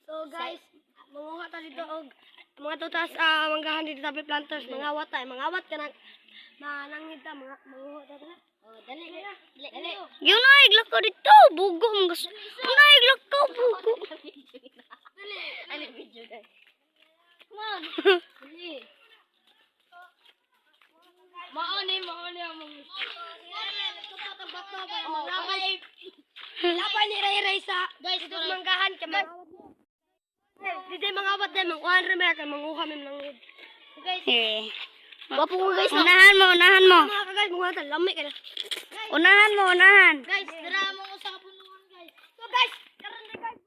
So guys, manguha ta dito og mga tutas manggahan dito sa planters, mangawat ta, mangawat ka nang manangid ta, manguha ta na. Oh, dali. Yung naigla ko dito, bugo ang gusto. Yung naigla ko, bugo. Ano video guys? Come on. Dali. Maoni ang mga. Laban ni Ray sa guys, ito manggahan ka man. Dito mangawat din, mangkuhan rin ka, manguha min langid. Guys. Bapo ko guys, unahan mo. Mga ka guys, mangkuhan ta lamig ka na. Unahan. Guys, dira mo ko sa kapunuan guys. So guys, karon na guys.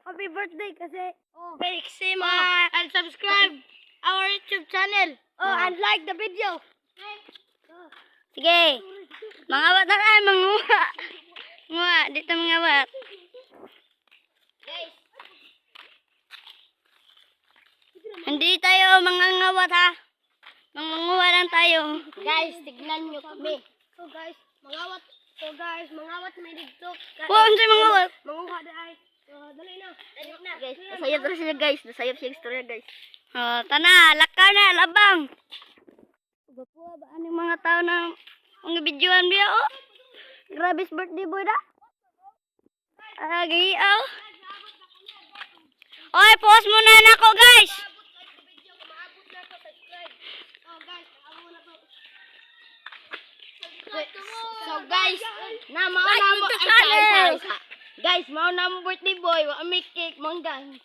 Happy birthday kasi and subscribe our YouTube channel. And like the video. Sige. Mangawat na kayo, manguha. Nguha, dito mangawat. Guys, Hindi tayo mangangawat ha. Mangunguha lang tayo. guys, tignan nyo kami. So guys, mangawat may dito. Huwag sa'yo mangawat. Manguha na ay. So, dali na. Guys, nasayap na siya guys. Nasayap siya istorya guys. Tana, lakar na, labang. Bapo ba ang mga tao na mga videoan biya oh. Grabe's birthday boy da. Giyaw. Oy, post mo na nako guys. So guys, mao na mo birthday boy, wa may cake manggang.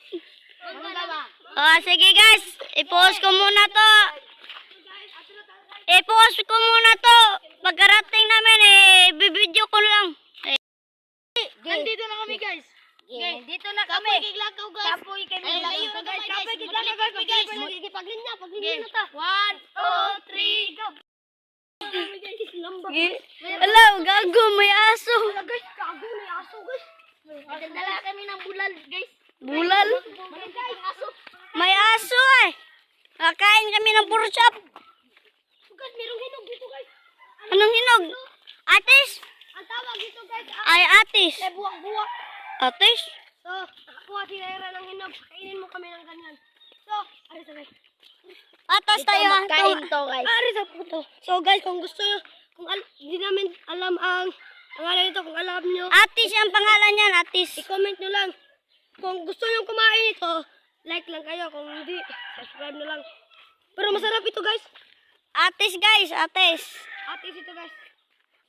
Mangga ba? Sige guys, i-post ko muna to. Pagkarating namin bibidyo ko lang. Nandito na kami guys. Dito na kami. Kapoy guys. Kapoy Layo guys. Kapoy guys. Paglinya na ta. 1, 2, 3, go. Hello, gago, may aso. Guys, kago na aso guys. Dala kami ng bulal guys. Bulal? Guys, aso. May aso eh. Kakain kami ng porchop. Guys, merong hinog dito guys. Anong hinog? Atis? Ang tawag dito guys. Ay, atis. Buwak-buwak. Atis? So, kuha si Naira ng hinog. Kainin mo kami ng ganyan. So, ari sa guys. Atas tayo. to guys. Ari sa puto. So guys, kung gusto nyo, hindi namin alam ang pangalan nito, kung alam nyo, Atis ang pangalan niyan, atis. i-comment nyo lang. Kung gusto nyo kumain ito, like lang kayo. Kung hindi, subscribe nyo lang. Pero masarap ito guys. Atis guys, atis. Atis ito guys.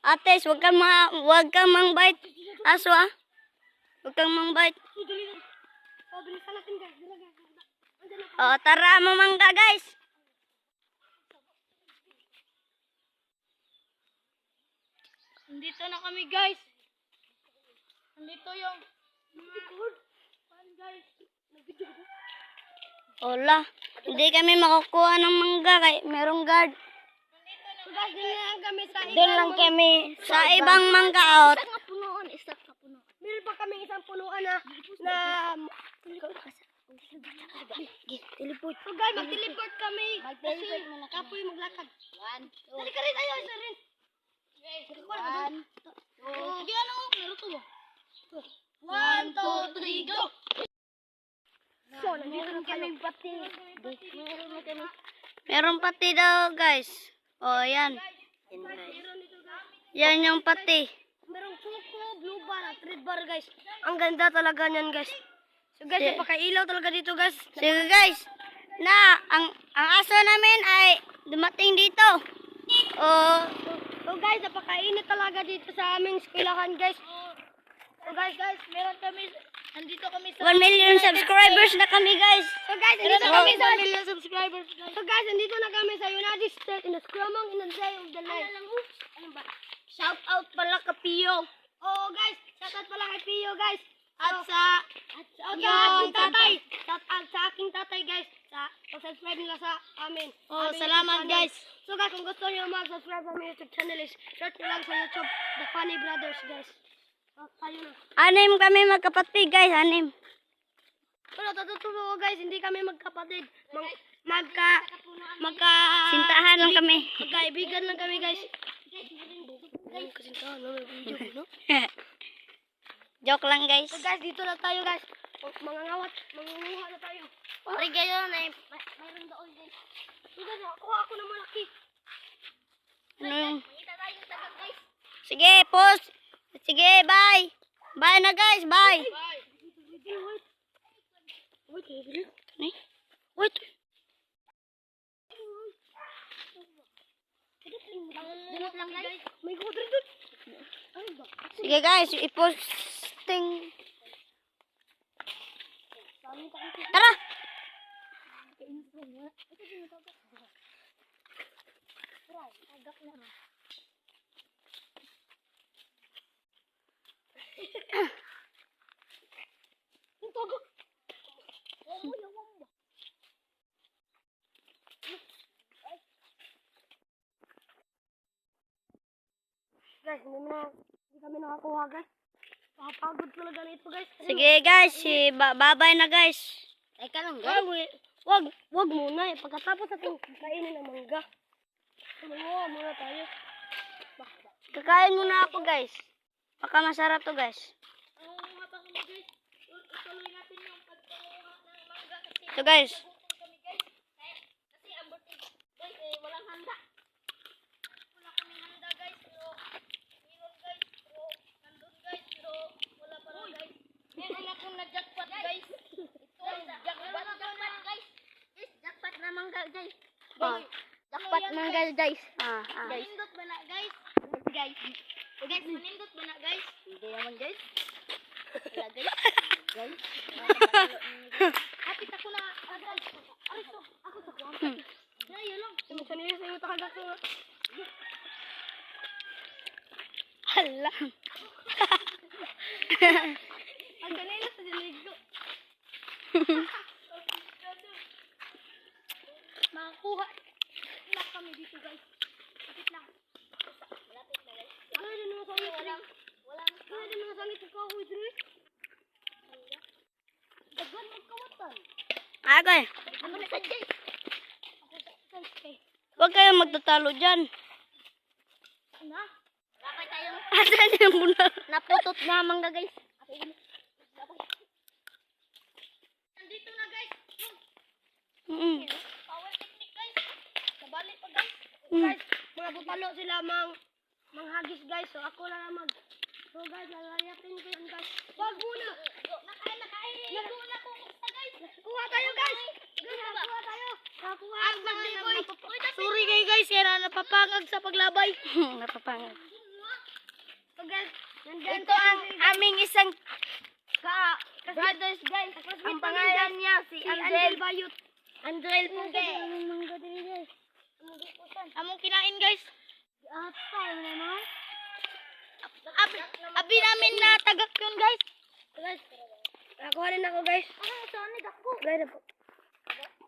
Atis, wag kang mangbite. Aso ah. Wag kang mangbite. So, bilisan natin guys. Dila, guys. Andyan na. Tara mamangga guys. Nandito na kami guys. Nandito yung pan guys. Nag-video ko. Hola, hindi kami makukuha ng mangga kay merong guard. So guys, Doon lang kami sa ibang mangga out. Isa ka punuan. Meron pa kami isang punuan na Teleport. So guys, mag-teleport kami. Mag-teleport muna. Kapoy maglakad. 1, 2. Dali ka rin tayo, isa rin. 1, 2. Sige, ano? Naruto mo. 1, 2, 3, go! So, meron kaming pati. Meron pati daw guys. Yan. Yan yung pati. Merong choco, blue bar, at red bar guys. Ang ganda talaga niyan guys. So guys, napakailaw talaga dito guys. Sige guys. Ang aso namin ay dumating dito. So guys, napakainit talaga dito sa aming eskwelahan guys. So guys, meron kami, nandito kami sa 1 million subscribers na kami guys. So guys, nandito kami sa 1 million subscribers guys. So guys, nandito na kami sa United States in the Scramong in the day of the night. Ano ba? Shout out pala ka Pio. Oo guys, shout out pala kay Pio guys. At sa aking tatay. Shout out sa aking tatay guys. Subscribe nila sa amin. salamat guys. So guys, kung gusto niyo mag-subscribe sa aming YouTube channel is search nyo lang sa YouTube, The Funny Brothers guys. Tayo na. 6 kami magkapatid guys, 6. Pero totoo guys, hindi kami magkapatid. Sintahan lang kami. magkaibigan lang kami, guys. Kasintahan na may video, no? Joke lang guys. So guys, dito na tayo, guys. Mangunguha na tayo. Pare kayo na Mayroon doon, guys. So guys, nakuha ako ng malaki. ano yung... Makita tayo sa tagat, guys. Sige, post. Sige, bye. Bye na guys, bye. Bye. Wait. Ni? Wait. Dinot lang, guys. May kudri doon. Ay ba? Sige guys, i-posting. Tara. Guys, hindi kami nakakuha, guys. Nakapagod talaga nito, guys. Sige guys, bye-bye na guys. Teka lang, guys. Wag muna eh. Pagkatapos natin kainin ng mangga. Manguha muna tayo. Kakain muna ako guys. Baka masarap to guys. Manguha pa kami, guys. Ituloy natin yung pagpanguha ng mangga. So guys, Kami, guys. Kasi ang birthday, guys, walang handa. Wala kaming handa, guys. Pero, meron, guys. Pero, nandun, guys. Pero, wala pa rin, guys. Meron akong na-jackpot, guys. Ito, jackpot, guys. Guys, jackpot na mangga, guys. dapat mangga guys. Manindot ba na, guys? Guys, manindot ba na, guys? Hindi naman guys. Wala, guys. Guys. Kapit ako na. Aristo, ako sa kuha. Yun lang. Sumisa sa iyo takagak ko. Hala. Ang ganay na sa dinig ko. Makakuha na kami dito, guys. Kapit lang. Malapit na, guys. Ano yun mga sangit? Ano yun mga sangit ng kahoy, Dre? Daghan magkawatan. Okay. Ako na sa guys. Huwag kayong magtatalo dyan. Ano? Bakit tayong Asan yung muna? naputot na mangga, guys. Nandito na, guys. Power technique, guys. Sabalik pa, guys. Guys, mga butalo sila manghagis, guys. So ako na lang So guys, lalayatin ko yan, guys. Wag muna. Nakain. Nakuha na ko gusto, guys. Kuha tayo, guys. Kuha tayo. Nakuha ang mga sorry kayo, guys. Kaya na napapangag sa paglabay. Napapangit. So guys, nandyan Ito ang aming isang brothers, guys. ang pangalan niya si Angel. Bayot. Angel po Mangga din, guys. Among kinain, guys. Abi namin na tagak yun, guys. Guys, nakuha rin ako, guys. Guys,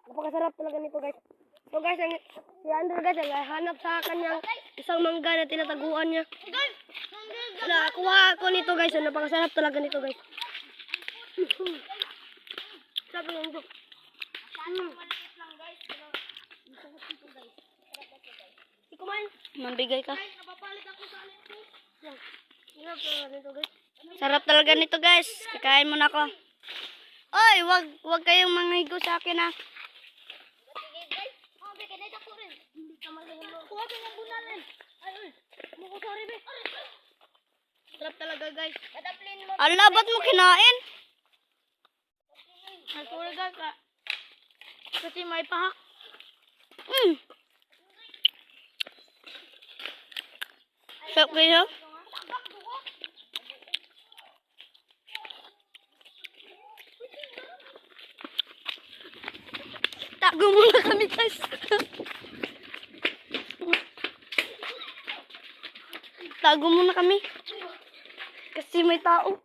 napakasarap talaga nito, guys. So, guys, si Andrew, guys, hanap sa kanyang isang mangga na tinataguan niya. Nakuha ako nito, guys. So, napakasarap talaga nito, guys. Sabi lang ito. Kumain. Mambigay ka. Guys, napapalit ako sa alin ko. Sarap talaga nito, guys. Sarap talaga nito guys. Kakain muna ako. Oy, wag kayong manghigo sa akin ah. Sige, guys. Oh, be, kinay ako rin. Hindi ka malulog. Kuha ka ng bunalan. Ay, muko sorry, be. Sarap talaga, guys. Kadaplin mo. Ala, ba't mo kinain? Sorry, guys. Kasi may pahak. Sarap kayo? Tago muna kami guys. Tago muna kami. Kasi may tao.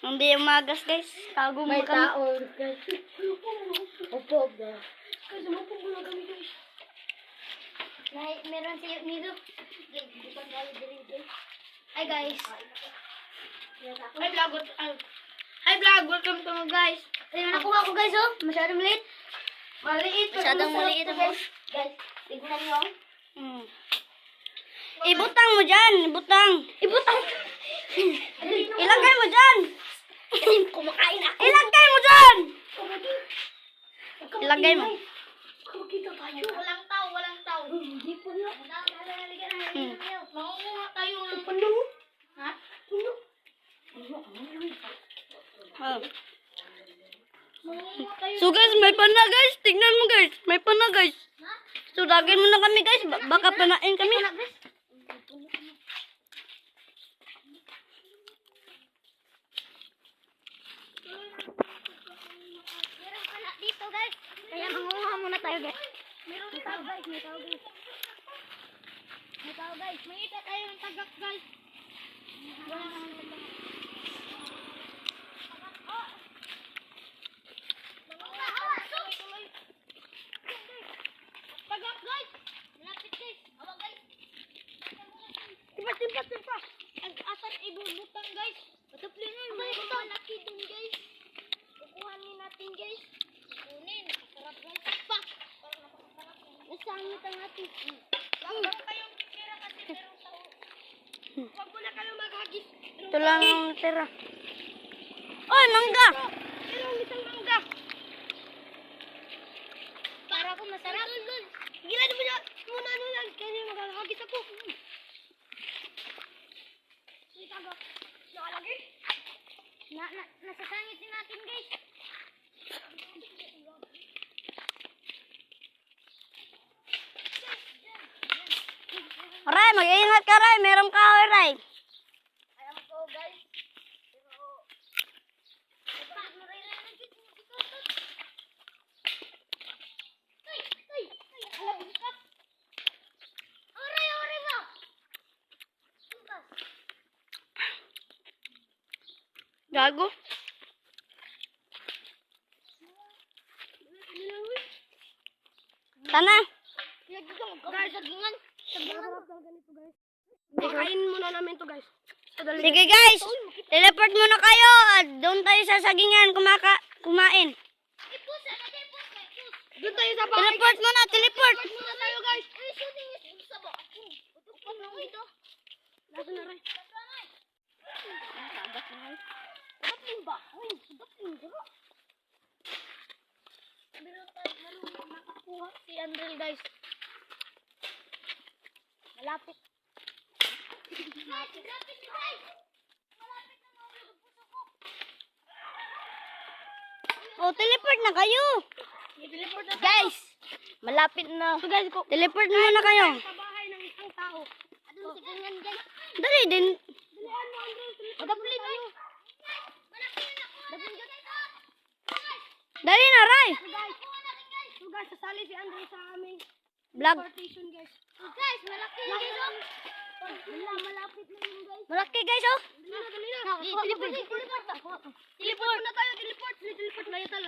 Hindi yung magas guys. Tago muna kami. guys. Opo, guys. Kasi mapugula kami, guys. Meron siya nito. Hi, guys. Ay, vlogot. Hi vlog, welcome to mga guys. Ayun, nakuha ko guys oh. Masyadong maliit. Maliit. Masyadong maliit ang guys. Guys, tignan niyo. Ibutang mo dyan, ibutang. Ibutang. Ilagay mo dyan. Kumakain ako. Ilagay mo dyan. Ilagay mo. Kumakita tayo. Walang tao, walang tao. Hindi po nyo. Mangunguha tayo ng puno. Ha? Puno. Mangunguha tayo. So guys, may pana guys. Tingnan mo guys. May pana guys. So dagin mo na kami guys. Baka panain kami. Meron pala dito guys. Kaya mangunguha muna tayo guys. Meron tao guys. May tao guys. May tao guys. May ita tayo ng tagak guys. Tagak guys. Malapit guys. Awa guys. Timpa. Ang asan ibubutang guys. Patapli na yung mga malaki dun guys. Kukuhanin natin guys. Kunin. Nakasarap guys. Pa. Nasangit ang ating. Huwag kayong pipira kasi meron sa Huwag mo na kayo maghagis. Ito lang ang tira. Oy, mangga. Merong isang mangga. Para ko masarap. Gilan mo na. Muna ano lang. Kasi maghagis ako. Itago. Nakalagay. Nasasangit din natin guys. Ray, mag-iingat ka Ray. Meron ka Ray. Alam ko guys. Pero bakit mo rin lang dito? Ay. Alabis ka. Oray mo. Gago. Tana. Guys, sagingan. Kain muna namin to guys. Sige guys. Teleport muna kayo. At doon tayo sa sagingan kumain. Doon tayo sa bahay. Teleport muna, teleport. Teleport muna tayo guys. Ay, shooting is sa ba? Utok mo ito. Nasa na rin. Sadap yung ba? Ay, sadap yung ba? Meron tayo makakuha si Andrel guys. Malapit. Malapit guys. Malapit na mahulog puso ko. Oh, teleport na kayo. I-teleport na Guys, malapit na. So guys, Teleport muna kayo. sa bahay ng isang tao. Adun si ganyan guys. Dali din. Dalian mo Andrel. Magabli tayo. Malaki na ako. Dabon guys. Dali na Ray. So guys, sasali si Andrel sa aming Vlog. teleportation guys. Guys, malaki na dito. Malapit na yun guys. Malaki guys oh. Dali na. Teleport na tayo. Teleport. Layatal.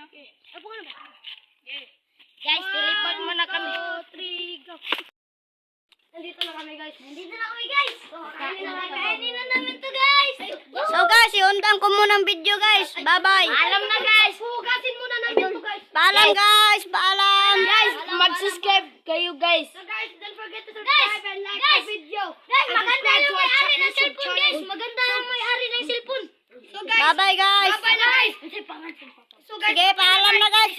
Okay. Apo ka na ba? Guys, teleport muna kami. 1, 2, 3, go. Nandito na kami guys. Kainin na namin to guys. So guys, iundang ko muna ang video guys. Bye-bye. Alam na guys. Hugasin muna namin to guys. Paalam guys, paalam. Guys, mag-subscribe kayo guys. So guys, don't forget to subscribe and like the video. Guys, maganda yung may-ari ng cellphone guys. Maganda yung may-ari ng cellphone. So guys, Bye-bye guys. bye-bye na guys. So guys, Sige, paalam na guys.